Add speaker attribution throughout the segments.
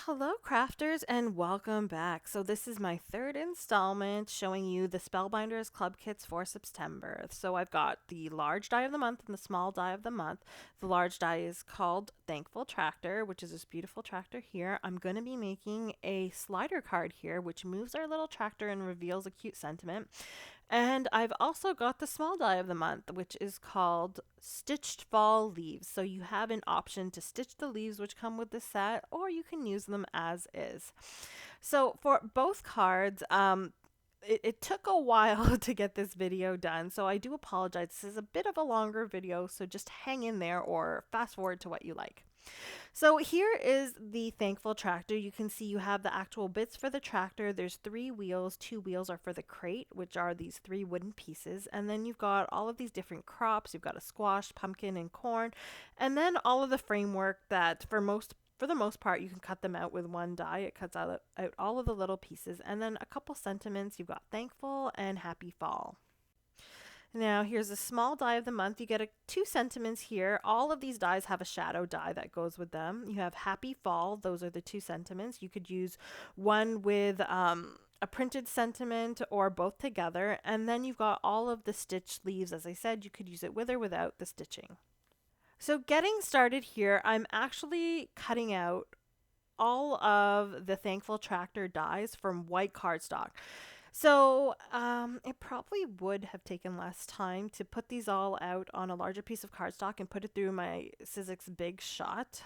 Speaker 1: Hello, crafters, and welcome back. So, this is my third installment showing you the Spellbinders Club Kits for September. So, I've got the large die of the month and the small die of the month. The large die is called Thankful Tractor, which is this beautiful tractor here. I'm going to be making a slider card here, which moves our little tractor and reveals a cute sentiment. And I've also got the small die of the month, which is called Stitched Fall Leaves. So you have an option to stitch the leaves which come with the set, or you can use them as is. So for both cards, it took a while to get this video done, so I do apologize. This is a bit of a longer video, so just hang in there or fast forward to what you like. So here is the Thankful Tractor. You can see you have the actual bits for the tractor. There's 3 wheels. 2 wheels are for the crate, which are these 3 wooden pieces. And then you've got all of these different crops. You've got a squash, pumpkin, and corn. And then all of the framework that for the most part, you can cut them out with one die. It cuts out all of the little pieces. And then a couple sentiments. You've got thankful and happy fall. Now, here's a small die of the month. You get 2 sentiments here. All of these dies have a shadow die that goes with them. You have happy fall. Those are the 2 sentiments. You could use one with a printed sentiment or both together. And then you've got all of the stitched leaves. As I said, you could use it with or without the stitching. So getting started here, I'm actually cutting out all of the Thankful Tractor dies from white cardstock. So it probably would have taken less time to put these all out on a larger piece of cardstock and put it through my Sizzix Big Shot,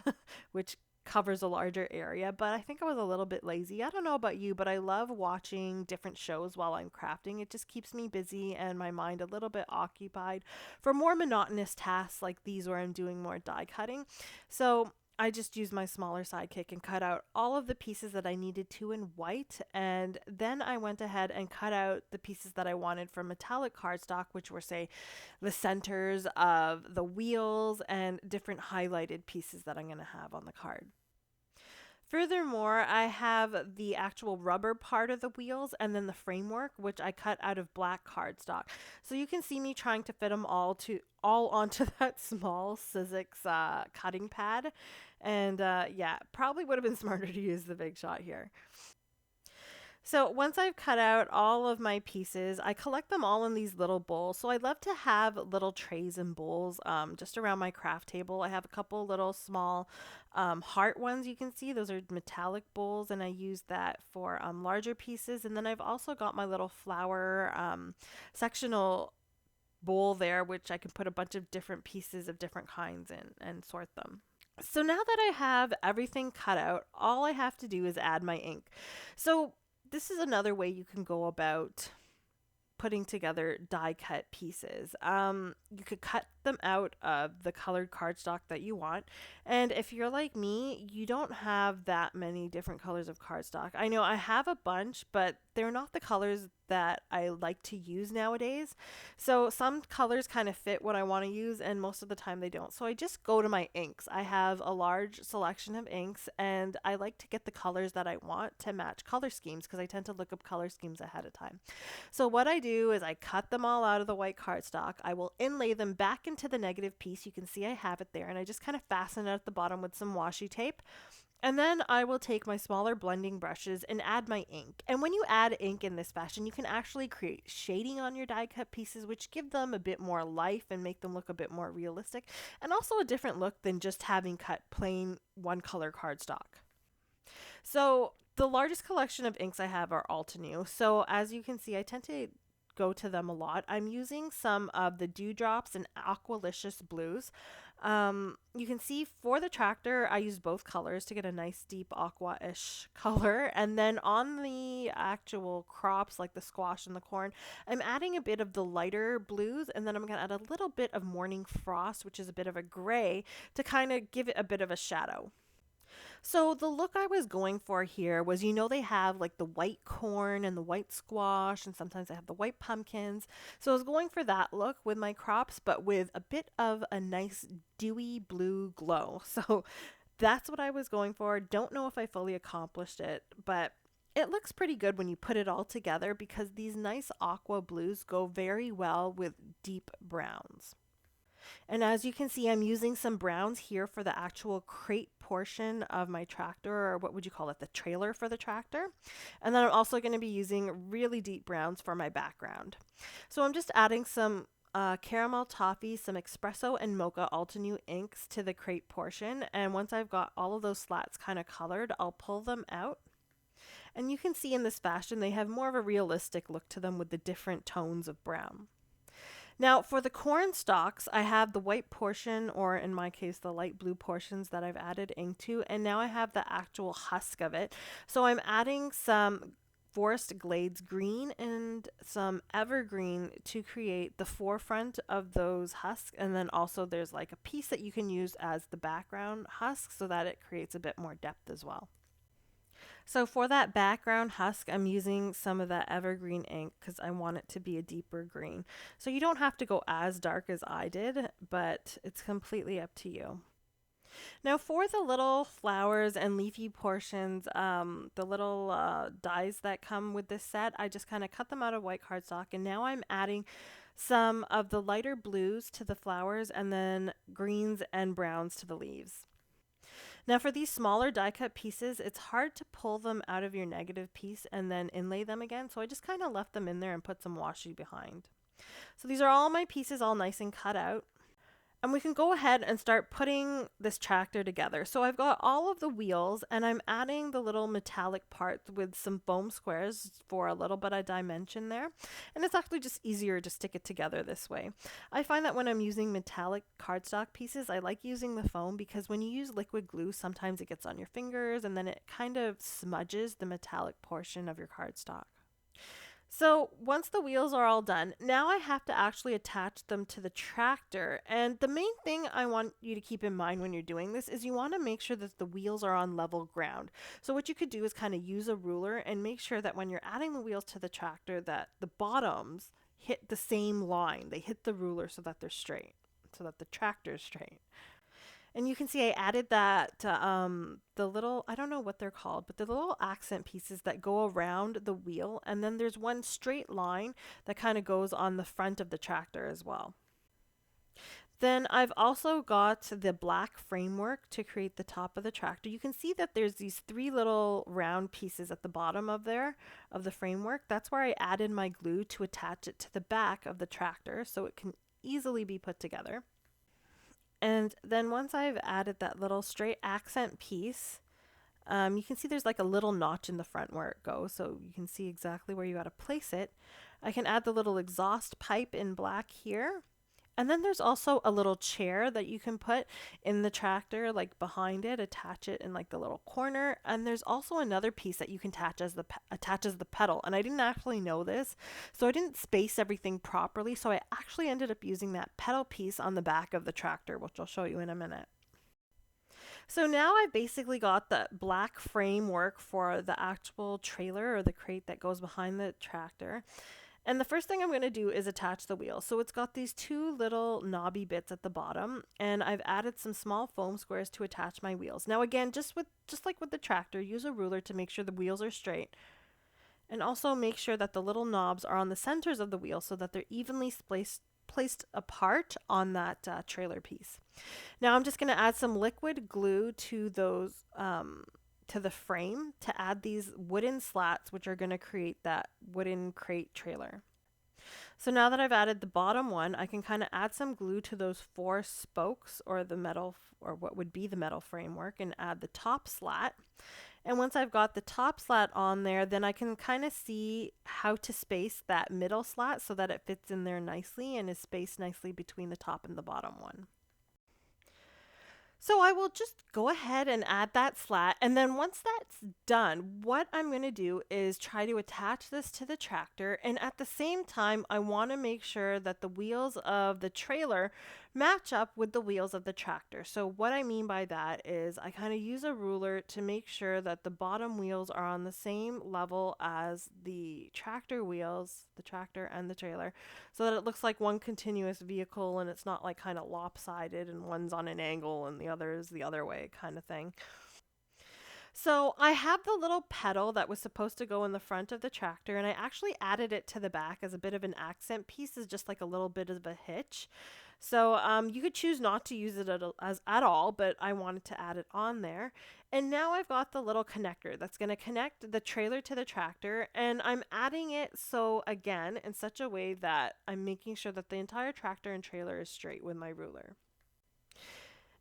Speaker 1: which covers a larger area, but I think I was a little bit lazy. I don't know about you, but I love watching different shows while I'm crafting. It just keeps me busy and my mind a little bit occupied for more monotonous tasks like these where I'm doing more die cutting. So I just used my smaller sidekick and cut out all of the pieces that I needed to in white, and then I went ahead and cut out the pieces that I wanted for metallic cardstock, which were, say, the centers of the wheels and different highlighted pieces that I'm going to have on the card. Furthermore, I have the actual rubber part of the wheels and then the framework, which I cut out of black cardstock. So you can see me trying to fit them all onto that small Sizzix cutting pad. And yeah, probably would have been smarter to use the Big Shot here. So once I've cut out all of my pieces, I collect them all in these little bowls. So I love to have little trays and bowls just around my craft table. I have a couple little small heart ones you can see. Those are metallic bowls, and I use that for larger pieces. And then I've also got my little flower sectional bowl there, which I can put a bunch of different pieces of different kinds in and sort them. So now that I have everything cut out, all I have to do is add my ink. So this is another way you can go about putting together die cut pieces. You could cut them out of the colored cardstock that you want. And if you're like me, you don't have that many different colors of cardstock. I know I have a bunch, but they're not the colors that I like to use nowadays. So some colors kind of fit what I want to use, and most of the time they don't. So I just go to my inks. I have a large selection of inks, and I like to get the colors that I want to match color schemes because I tend to look up color schemes ahead of time. So what I do is I cut them all out of the white cardstock. I will inlay them back into the negative piece. You can see I have it there, and I just kind of fasten it at the bottom with some washi tape. And then I will take my smaller blending brushes and add my ink. And when you add ink in this fashion, you can actually create shading on your die cut pieces, which give them a bit more life and make them look a bit more realistic, and also a different look than just having cut plain one color cardstock. So the largest collection of inks I have are Altenew. So as you can see, I tend to go to them a lot. I'm using some of the Dewdrops and Aqualicious blues. You can see for the tractor, I used both colors to get a nice deep aqua-ish color. And then on the actual crops, like the squash and the corn, I'm adding a bit of the lighter blues, and then I'm going to add a little bit of Morning Frost, which is a bit of a gray, to kind of give it a bit of a shadow. So the look I was going for here was, they have like the white corn and the white squash, and sometimes I have the white pumpkins. So I was going for that look with my crops, but with a bit of a nice dewy blue glow. So that's what I was going for. Don't know if I fully accomplished it, but it looks pretty good when you put it all together because these nice aqua blues go very well with deep browns. And as you can see, I'm using some browns here for the actual crate portion of my tractor, or what would you call it, the trailer for the tractor. And then I'm also going to be using really deep browns for my background. So I'm just adding some caramel toffee, some espresso and mocha Altenew inks to the crepe portion. And once I've got all of those slats kind of colored, I'll pull them out. And you can see in this fashion, they have more of a realistic look to them with the different tones of brown. Now for the corn stalks, I have the white portion, or in my case, the light blue portions that I've added ink to, and now I have the actual husk of it. So I'm adding some Forest Glades green and some evergreen to create the forefront of those husks, and then also there's like a piece that you can use as the background husk so that it creates a bit more depth as well. So for that background husk, I'm using some of that evergreen ink because I want it to be a deeper green. So you don't have to go as dark as I did, but it's completely up to you. Now for the little flowers and leafy portions, the little dies that come with this set, I just kind of cut them out of white cardstock, and now I'm adding some of the lighter blues to the flowers and then greens and browns to the leaves. Now for these smaller die cut pieces, it's hard to pull them out of your negative piece and then inlay them again, so I just kind of left them in there and put some washi behind. So these are all my pieces all nice and cut out. And we can go ahead and start putting this tractor together. So I've got all of the wheels, and I'm adding the little metallic parts with some foam squares for a little bit of dimension there. And it's actually just easier to stick it together this way. I find that when I'm using metallic cardstock pieces, I like using the foam because when you use liquid glue, sometimes it gets on your fingers and then it kind of smudges the metallic portion of your cardstock. So once the wheels are all done, now I have to actually attach them to the tractor. And the main thing I want you to keep in mind when you're doing this is you want to make sure that the wheels are on level ground. So what you could do is kind of use a ruler and make sure that when you're adding the wheels to the tractor that the bottoms hit the same line. They hit the ruler so that they're straight, so that the tractor is straight. And you can see I added that, the little, I don't know what they're called, but the little accent pieces that go around the wheel. And then there's one straight line that kind of goes on the front of the tractor as well. Then I've also got the black framework to create the top of the tractor. You can see that there's these three little round pieces at the bottom of the framework. That's where I added my glue to attach it to the back of the tractor so it can easily be put together. And then once I've added that little straight accent piece, you can see there's like a little notch in the front where it goes, so you can see exactly where you got to place it. I can add the little exhaust pipe in black here. And then there's also a little chair that you can put in the tractor, like behind it, attach it in like the little corner. And there's also another piece that you can attach as the pedal. And I didn't actually know this, so I didn't space everything properly. So I actually ended up using that pedal piece on the back of the tractor, which I'll show you in a minute. So now I've basically got the black framework for the actual trailer or the crate that goes behind the tractor. And the first thing I'm going to do is attach the wheel. So it's got these two little knobby bits at the bottom, and I've added some small foam squares to attach my wheels. Now again, just like with the tractor, use a ruler to make sure the wheels are straight. And also make sure that the little knobs are on the centers of the wheel so that they're evenly placed apart on that trailer piece. Now I'm just going to add some liquid glue to those to the frame to add these wooden slats, which are going to create that wooden crate trailer. So now that I've added the bottom one, I can kind of add some glue to those four spokes or the metal, or what would be the metal framework, and add the top slat. And once I've got the top slat on there, then I can kind of see how to space that middle slat so that it fits in there nicely and is spaced nicely between the top and the bottom one. So I will just go ahead and add that slat, and then once that's done, what I'm going to do is try to attach this to the tractor, and at the same time I want to make sure that the wheels of the trailer match up with the wheels of the tractor. So what I mean by that is I kind of use a ruler to make sure that the bottom wheels are on the same level as the tractor wheels, the tractor and the trailer, so that it looks like one continuous vehicle and it's not like kind of lopsided and one's on an angle and the other is the other way kind of thing. So I have the little pedal that was supposed to go in the front of the tractor, and I actually added it to the back as a bit of an accent piece, as just like a little bit of a hitch. So you could choose not to use it at all, but I wanted to add it on there. And now I've got the little connector that's going to connect the trailer to the tractor, and I'm adding it so again in such a way that I'm making sure that the entire tractor and trailer is straight with my ruler.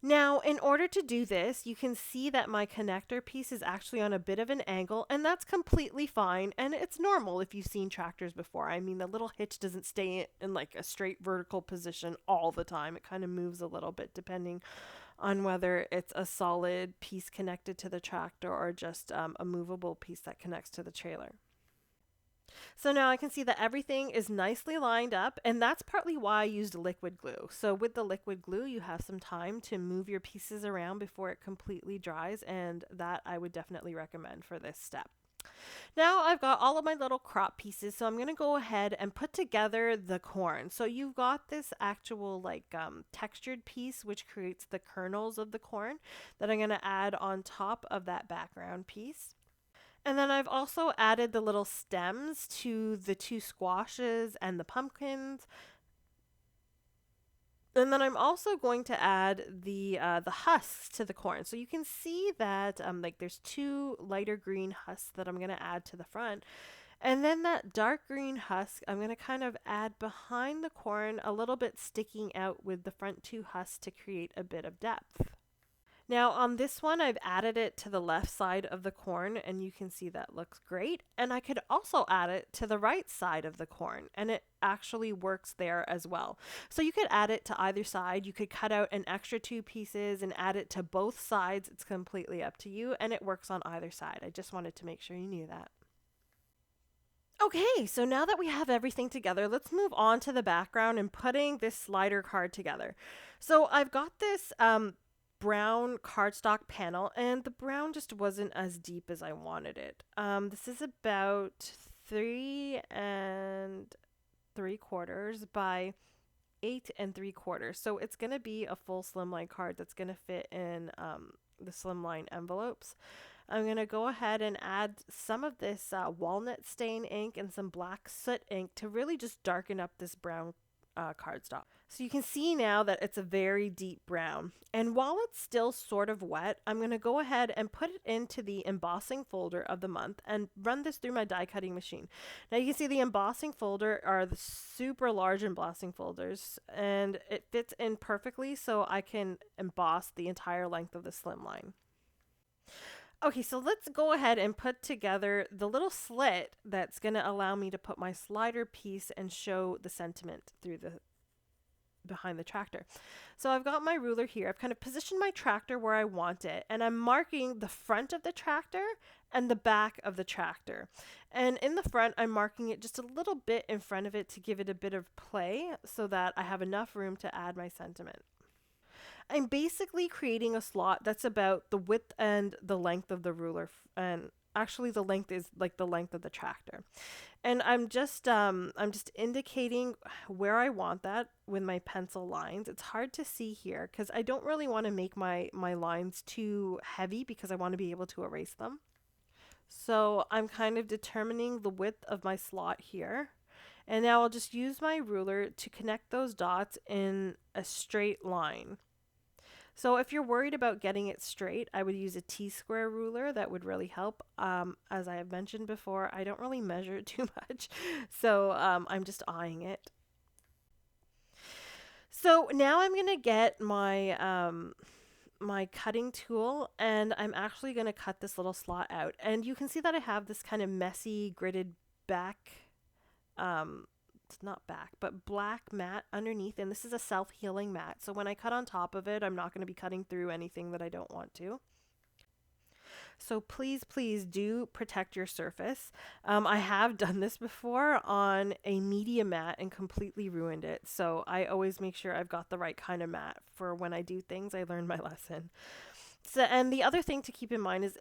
Speaker 1: Now, in order to do this, you can see that my connector piece is actually on a bit of an angle, and that's completely fine, and it's normal if you've seen tractors before. I mean, the little hitch doesn't stay in like a straight vertical position all the time. It kind of moves a little bit depending on whether it's a solid piece connected to the tractor or just a movable piece that connects to the trailer. So now I can see that everything is nicely lined up, and that's partly why I used liquid glue. So with the liquid glue, you have some time to move your pieces around before it completely dries, and that I would definitely recommend for this step. Now I've got all of my little crop pieces, so I'm going to go ahead and put together the corn. So you've got this actual textured piece which creates the kernels of the corn that I'm going to add on top of that background piece. And then I've also added the little stems to the two squashes and the pumpkins. And then I'm also going to add the husks to the corn. So you can see that there's two lighter green husks that I'm going to add to the front. And then that dark green husk, I'm going to kind of add behind the corn, a little bit sticking out with the front two husks to create a bit of depth. Now on this one, I've added it to the left side of the corn, and you can see that looks great. And I could also add it to the right side of the corn, and it actually works there as well. So you could add it to either side. You could cut out an extra two pieces and add it to both sides. It's completely up to you, and it works on either side. I just wanted to make sure you knew that. Okay, so now that we have everything together, let's move on to the background and putting this slider card together. So I've got this brown cardstock panel, and the brown just wasn't as deep as I wanted it. This is about 3 3/4 by 8 3/4. So it's going to be a full slimline card that's going to fit in the slimline envelopes. I'm going to go ahead and add some of this walnut stain ink and some black soot ink to really just darken up this brown cardstock. So you can see now that it's a very deep brown. And while it's still sort of wet, I'm going to go ahead and put it into the embossing folder of the month and run this through my die cutting machine. Now you can see the embossing folder are the super large embossing folders, and it fits in perfectly so I can emboss the entire length of the slimline. Okay, so let's go ahead and put together the little slit that's going to allow me to put my slider piece and show the sentiment through the behind the tractor. So I've got my ruler here. I've kind of positioned my tractor where I want it, and I'm marking the front of the tractor and the back of the tractor. And in the front, I'm marking it just a little bit in front of it to give it a bit of play so that I have enough room to add my sentiment. I'm basically creating a slot that's about the width and the length of the ruler, and actually the length is like the length of the tractor. And I'm just indicating where I want that with my pencil lines. It's hard to see here because I don't really want to make my lines too heavy because I want to be able to erase them. So I'm kind of determining the width of my slot here. And now I'll just use my ruler to connect those dots in a straight line. So if you're worried about getting it straight, I would use a T-square ruler. That would really help. As I have mentioned before, I don't really measure too much, so I'm just eyeing it. So now I'm going to get my my cutting tool, and I'm actually going to cut this little slot out. And you can see that I have this kind of messy gridded back it's not back, but black mat underneath, and this is a self-healing mat. So when I cut on top of it, I'm not going to be cutting through anything that I don't want to. So please, please do protect your surface. I have done this before on a media mat and completely ruined it. So I always make sure I've got the right kind of mat for when I do things. I learned my lesson. So, and the other thing to keep in mind is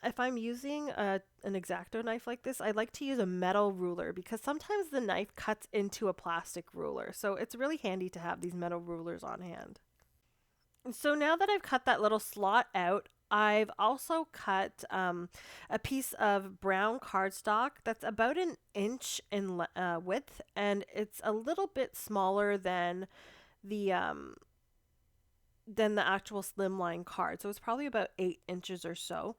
Speaker 1: if I'm using an X-Acto knife like this, I like to use a metal ruler because sometimes the knife cuts into a plastic ruler. So it's really handy to have these metal rulers on hand. So now that I've cut that little slot out, I've also cut a piece of brown cardstock that's about an inch in width, and it's a little bit smaller than the than the actual slimline card. So it's probably about 8 inches or so.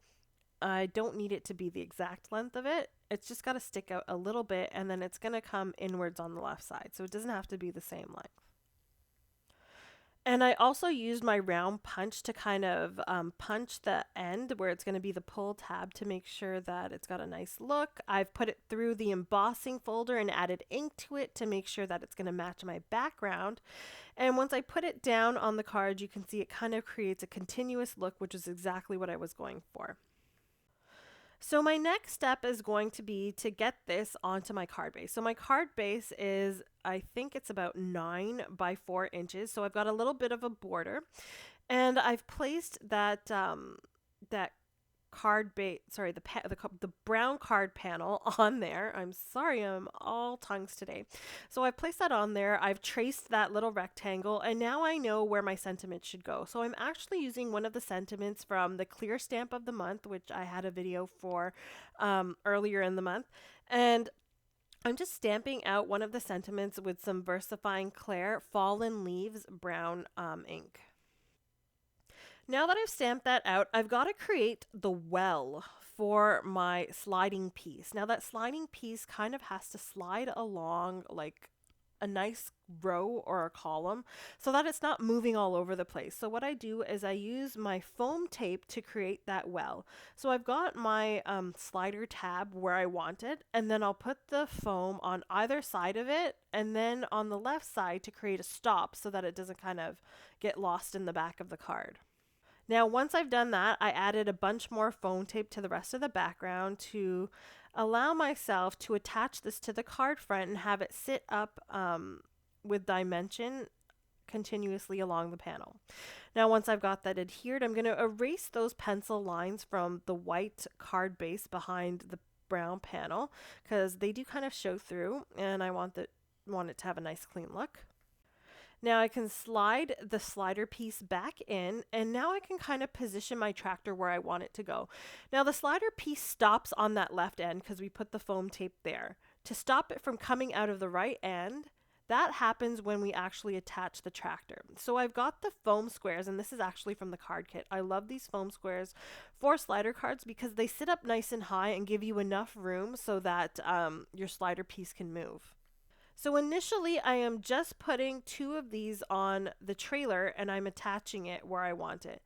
Speaker 1: I don't need it to be the exact length of it. It's just got to stick out a little bit, and then it's going to come inwards on the left side. So it doesn't have to be the same length. And I also used my round punch to kind of punch the end where it's going to be the pull tab to make sure that it's got a nice look. I've put it through the embossing folder and added ink to it to make sure that it's going to match my background. And once I put it down on the card, you can see it kind of creates a continuous look, which is exactly what I was going for. So my next step is going to be to get this onto my card base. So my card base is, I think it's about 9 by 4 inches. So I've got a little bit of a border, and I've placed that card base, sorry, the brown card panel on there. I'm sorry, I'm all tongues today. So I've placed that on there. I've traced that little rectangle, and now I know where my sentiment should go. So I'm actually using one of the sentiments from the clear stamp of the month, which I had a video for earlier in the month. And I'm just stamping out one of the sentiments with some VersaFine Clair Fallen Leaves brown ink. Now that I've stamped that out, I've got to create the well for my sliding piece. Now that sliding piece kind of has to slide along like a nice row or a column so that it's not moving all over the place. So what I do is I use my foam tape to create that well. So I've got my slider tab where I want it, and then I'll put the foam on either side of it and then on the left side to create a stop so that it doesn't kind of get lost in the back of the card. Now, once I've done that, I added a bunch more foam tape to the rest of the background to allow myself to attach this to the card front and have it sit up with dimension continuously along the panel. Now, once I've got that adhered, I'm going to erase those pencil lines from the white card base behind the brown panel because they do kind of show through, and I want it to have a nice clean look. Now I can slide the slider piece back in, and now I can kind of position my tractor where I want it to go. Now the slider piece stops on that left end because we put the foam tape there. To stop it from coming out of the right end, that happens when we actually attach the tractor. So I've got the foam squares, and this is actually from the card kit. I love these foam squares for slider cards because they sit up nice and high and give you enough room so that your slider piece can move. So initially I am just putting 2 of these on the trailer and I'm attaching it where I want it.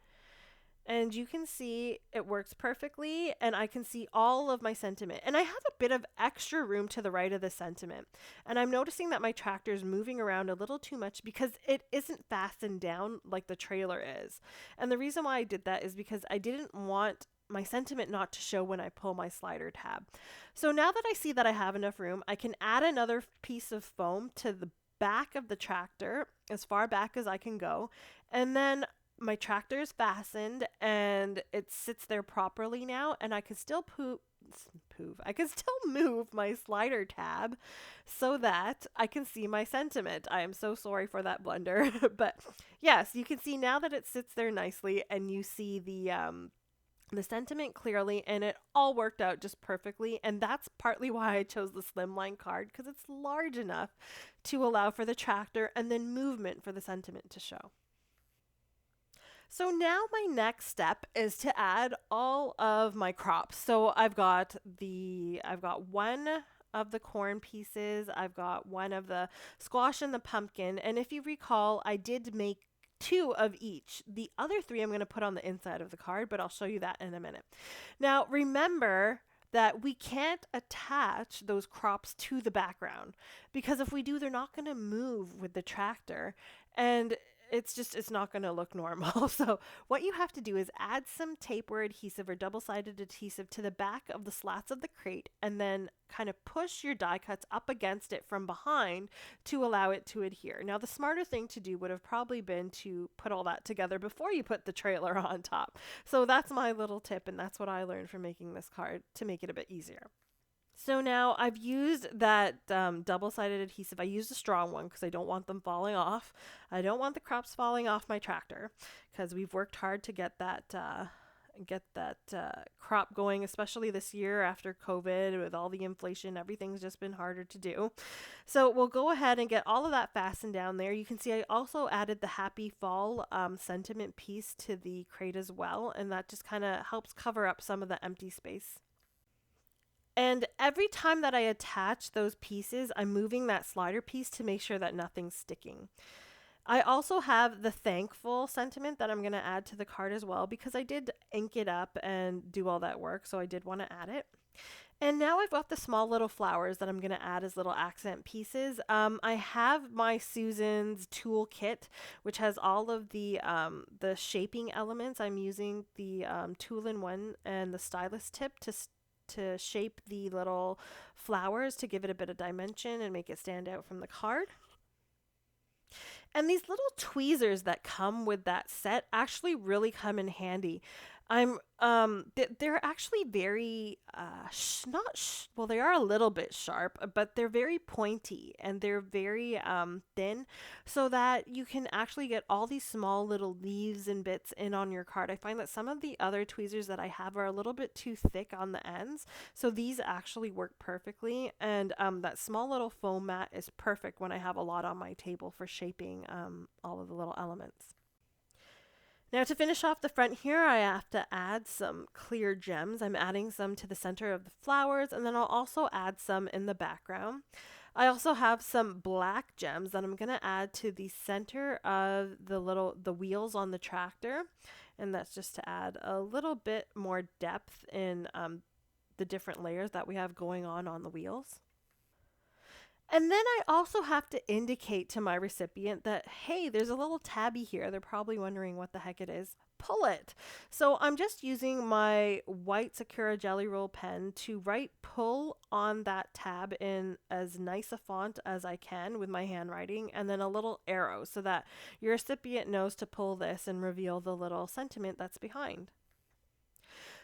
Speaker 1: And you can see it works perfectly, and I can see all of my sentiment. And I have a bit of extra room to the right of the sentiment. And I'm noticing that my tractor is moving around a little too much because it isn't fastened down like the trailer is. And the reason why I did that is because I didn't want my sentiment not to show when I pull my slider tab. So now that I see that I have enough room, I can add another piece of foam to the back of the tractor, as far back as I can go, and then my tractor is fastened and it sits there properly now, and I can still I can still move my slider tab so that I can see my sentiment. I am so sorry for that blunder, but yes, you can see now that it sits there nicely and you see the sentiment clearly, and it all worked out just perfectly. And that's partly why I chose the slimline card, because it's large enough to allow for the tractor and then movement for the sentiment to show. So now my next step is to add all of my crops. So I've got one of the corn pieces, I've got one of the squash and the pumpkin, and if you recall, I did make 2 of each. The other 3 I'm going to put on the inside of the card, but I'll show you that in a minute. Now remember that we can't attach those crops to the background, because if we do, they're not going to move with the tractor, and it's not going to look normal. So what you have to do is add some tapewear adhesive or double-sided adhesive to the back of the slats of the crate, and then kind of push your die cuts up against it from behind to allow it to adhere. Now the smarter thing to do would have probably been to put all that together before you put the trailer on top. So that's my little tip, and that's what I learned from making this card to make it a bit easier. So now I've used that double-sided adhesive. I used a strong one because I don't want them falling off. I don't want the crops falling off my tractor because we've worked hard to get get that crop going, especially this year after COVID with all the inflation. Everything's just been harder to do. So we'll go ahead and get all of that fastened down there. You can see I also added the Happy Fall sentiment piece to the crate as well, and that just kind of helps cover up some of the empty space. And every time that I attach those pieces, I'm moving that slider piece to make sure that nothing's sticking. I also have the thankful sentiment that I'm going to add to the card as well because I did ink it up and do all that work, so I did want to add it. And now I've got the small little flowers that I'm going to add as little accent pieces. I have my Susan's tool kit, which has all of the shaping elements. I'm using the tool-in-one and the stylus tip to shape the little flowers to give it a bit of dimension and make it stand out from the card. And these little tweezers that come with that set actually really come in handy. They're actually very well, they are a little bit sharp, but they're very pointy and they're very thin, so that you can actually get all these small little leaves and bits in on your card. I find that some of the other tweezers that I have are a little bit too thick on the ends, so these actually work perfectly. And that small little foam mat is perfect when I have a lot on my table for shaping all of the little elements. Now to finish off the front here, I have to add some clear gems. I'm adding some to the center of the flowers, and then I'll also add some in the background. I also have some black gems that I'm going to add to the center of the wheels on the tractor, and that's just to add a little bit more depth in the different layers that we have going on the wheels. And then I also have to indicate to my recipient that, hey, there's a little tabby here. They're probably wondering what the heck it is. Pull it. So I'm just using my white Sakura Jelly Roll pen to write pull on that tab in as nice a font as I can with my handwriting, and then a little arrow so that your recipient knows to pull this and reveal the little sentiment that's behind.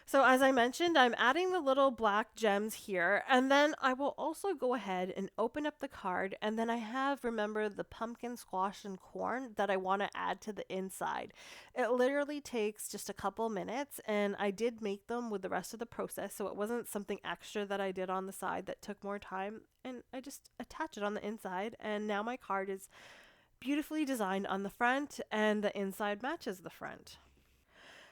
Speaker 1: So as I mentioned, I'm adding the little black gems here, and then I will also go ahead and open up the card, and then I have, remember, the pumpkin, squash, and corn that I want to add to the inside. It literally takes just a couple minutes, and I did make them with the rest of the process, so it wasn't something extra that I did on the side that took more time, and I just attach it on the inside, and now my card is beautifully designed on the front, and the inside matches the front.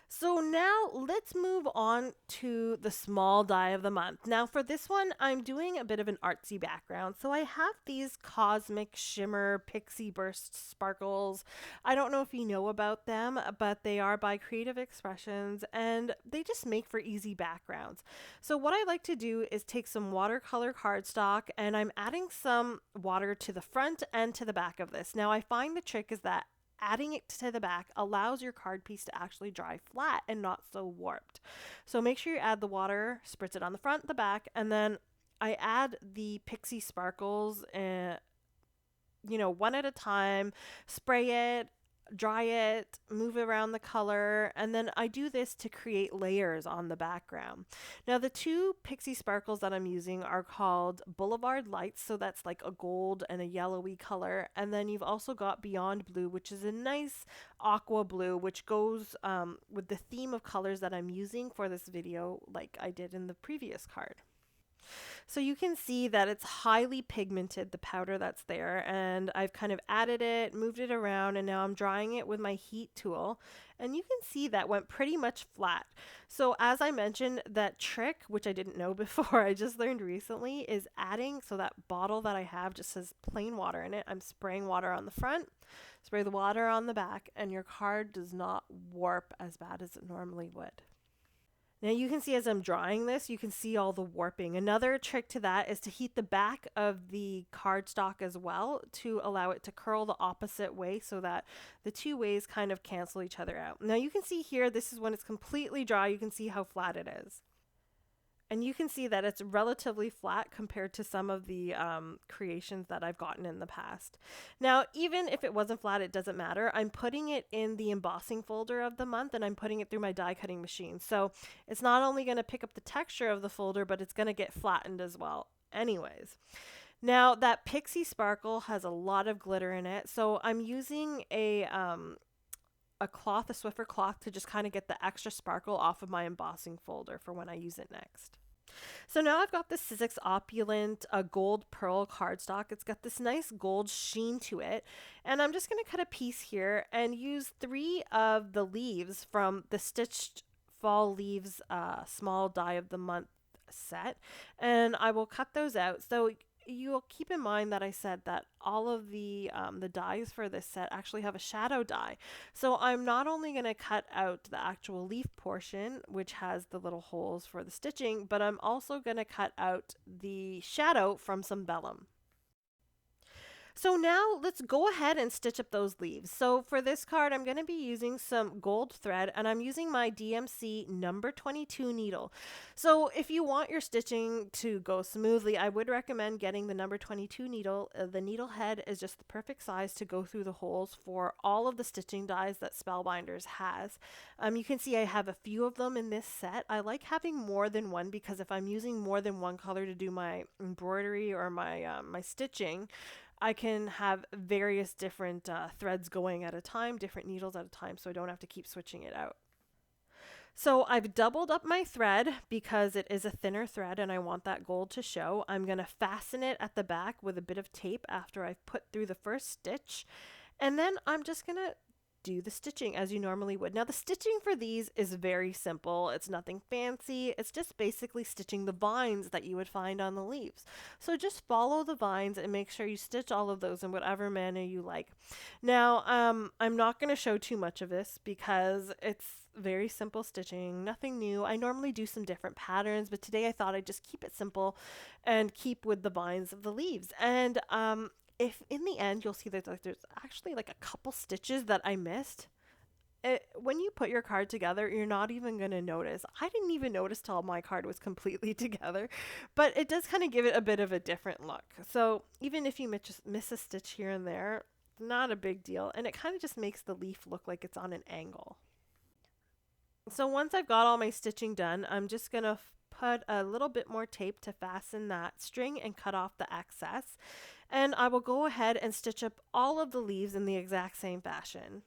Speaker 1: So now let's move on to the small die of the month. Now for this one, I'm doing a bit of an artsy background. So I have these cosmic shimmer pixie burst sparkles. I don't know if you know about them, but they are by Creative Expressions and they just make for easy backgrounds. So what I like to do is take some watercolor cardstock and I'm adding some water to the front and to the back of this. Now I find the trick is that adding it to the back allows your card piece to actually dry flat and not so warped. So make sure you add the water, spritz it on the front, the back, and then I add the pixie sparkles, one at a time, spray it, dry it, move around the color, and then I do this to create layers on the background. Now the two pixie sparkles that I'm using are called Boulevard Lights, so that's like a gold and a yellowy color, and then you've also got Beyond Blue, which is a nice aqua blue, which goes with the theme of colors that I'm using for this video like I did in the previous card. So you can see that it's highly pigmented, the powder that's there, and I've kind of added it, moved it around, and now I'm drying it with my heat tool. And you can see that went pretty much flat. So as I mentioned, that trick, which I didn't know before, I just learned recently, is adding, so that bottle that I have just has plain water in it. I'm spraying water on the front, spray the water on the back, and your card does not warp as bad as it normally would. Now you can see as I'm drawing this, you can see all the warping. Another trick to that is to heat the back of the cardstock as well to allow it to curl the opposite way so that the two ways kind of cancel each other out. Now you can see here, this is when it's completely dry. You can see how flat it is. And you can see that it's relatively flat compared to some of the creations that I've gotten in the past. Now, even if it wasn't flat, it doesn't matter. I'm putting it in the embossing folder of the month and I'm putting it through my die cutting machine. So it's not only going to pick up the texture of the folder, but it's going to get flattened as well. Anyways. Now that pixie sparkle has a lot of glitter in it. So I'm using a a cloth, a Swiffer cloth, to just kind of get the extra sparkle off of my embossing folder for when I use it next. So now I've got this Sizzix Opulent gold pearl cardstock. It's got this nice gold sheen to it. And I'm just going to cut a piece here and use 3 of the leaves from the Stitched Fall Leaves Small Die of the Month set. And I will cut those out. So you'll keep in mind that I said that all of the dies for this set actually have a shadow die. So I'm not only going to cut out the actual leaf portion, which has the little holes for the stitching, but I'm also going to cut out the shadow from some vellum. So now let's go ahead and stitch up those leaves. So for this card, I'm going to be using some gold thread, and I'm using my DMC number 22 needle. So if you want your stitching to go smoothly, I would recommend getting the number 22 needle. The needle head is just the perfect size to go through the holes for all of the stitching dies that Spellbinders has. You can see I have a few of them in this set. I like having more than one because if I'm using more than one color to do my embroidery or my stitching, I can have various different threads going at a time, different needles at a time, so I don't have to keep switching it out. So I've doubled up my thread because it is a thinner thread and I want that gold to show. I'm going to fasten it at the back with a bit of tape after I've put through the first stitch. And then I'm just going to do the stitching as you normally would. Now the stitching for these is very simple. It's nothing fancy. It's just basically stitching the vines that you would find on the leaves. So just follow the vines and make sure you stitch all of those in whatever manner you like. Now I'm not going to show too much of this because it's very simple stitching, nothing new. I normally do some different patterns, but today I thought I'd just keep it simple and keep with the vines of the leaves. And if in the end you'll see that there's actually like a couple stitches that I missed. When you put your card together, you're not even going to notice. I didn't even notice till my card was completely together, but it does kind of give it a bit of a different look. So even if you miss a stitch here and there, not a big deal. And it kind of just makes the leaf look like it's on an angle. So once I've got all my stitching done, I'm just going to put a little bit more tape to fasten that string and cut off the excess. And I will go ahead and stitch up all of the leaves in the exact same fashion.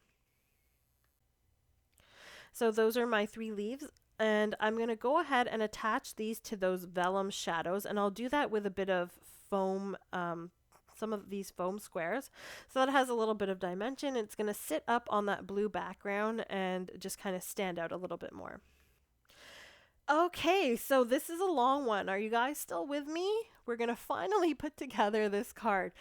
Speaker 1: So those are my 3 leaves, and I'm going to go ahead and attach these to those vellum shadows, and I'll do that with a bit of foam, some of these foam squares, so that it has a little bit of dimension. It's going to sit up on that blue background and just kind of stand out a little bit more. Okay, so this is a long one. Are you guys still with me? We're going to finally put together this card.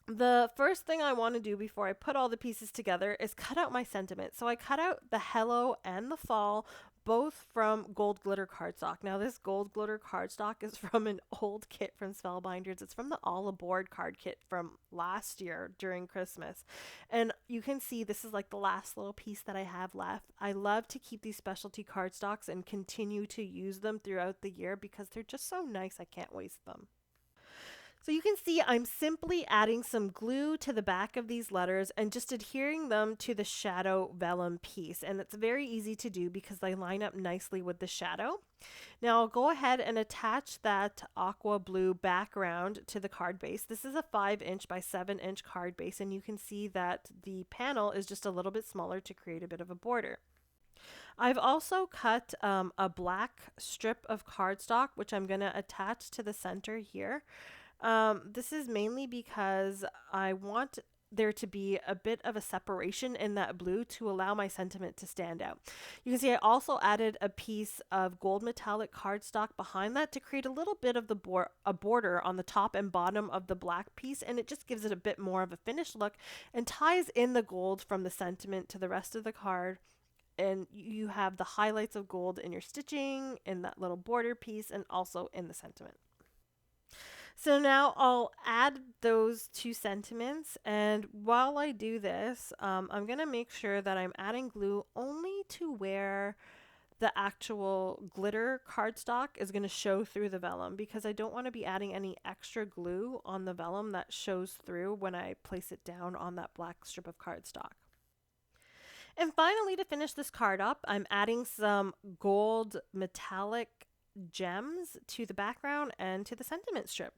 Speaker 1: The first thing I want to do before I put all the pieces together is cut out my sentiment. So I cut out the hello and the fall, both from gold glitter cardstock. Now this gold glitter cardstock is from an old kit from Spellbinders. It's from the All Aboard card kit from last year during Christmas. And you can see this is like the last little piece that I have left. I love to keep these specialty cardstocks and continue to use them throughout the year because they're just so nice. I can't waste them. So you can see I'm simply adding some glue to the back of these letters and just adhering them to the shadow vellum piece. And it's very easy to do because they line up nicely with the shadow. Now I'll go ahead and attach that aqua blue background to the card base. This is a 5" by 7" card base, and you can see that the panel is just a little bit smaller to create a bit of a border. I've also cut a black strip of cardstock, which I'm going to attach to the center here. This is mainly because I want there to be a bit of a separation in that blue to allow my sentiment to stand out. You can see I also added a piece of gold metallic cardstock behind that to create a little bit of a border on the top and bottom of the black piece, and it just gives it a bit more of a finished look and ties in the gold from the sentiment to the rest of the card. And you have the highlights of gold in your stitching, in that little border piece, and also in the sentiment. So now I'll add those 2 sentiments, and while I do this, I'm going to make sure that I'm adding glue only to where the actual glitter cardstock is going to show through the vellum, because I don't want to be adding any extra glue on the vellum that shows through when I place it down on that black strip of cardstock. And finally, to finish this card up, I'm adding some gold metallic gems to the background and to the sentiment strip.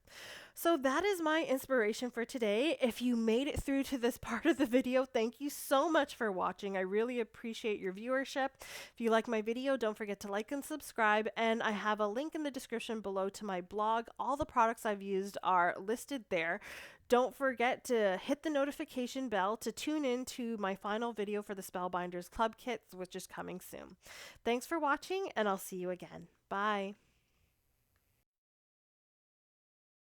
Speaker 1: So that is my inspiration for today. If you made it through to this part of the video, thank you so much for watching. I really appreciate your viewership. If you like my video, don't forget to like and subscribe. And I have a link in the description below to my blog. All the products I've used are listed there. Don't forget to hit the notification bell to tune in to my final video for the Spellbinders Club Kits, which is coming soon. Thanks for watching, and I'll see you again. Bye.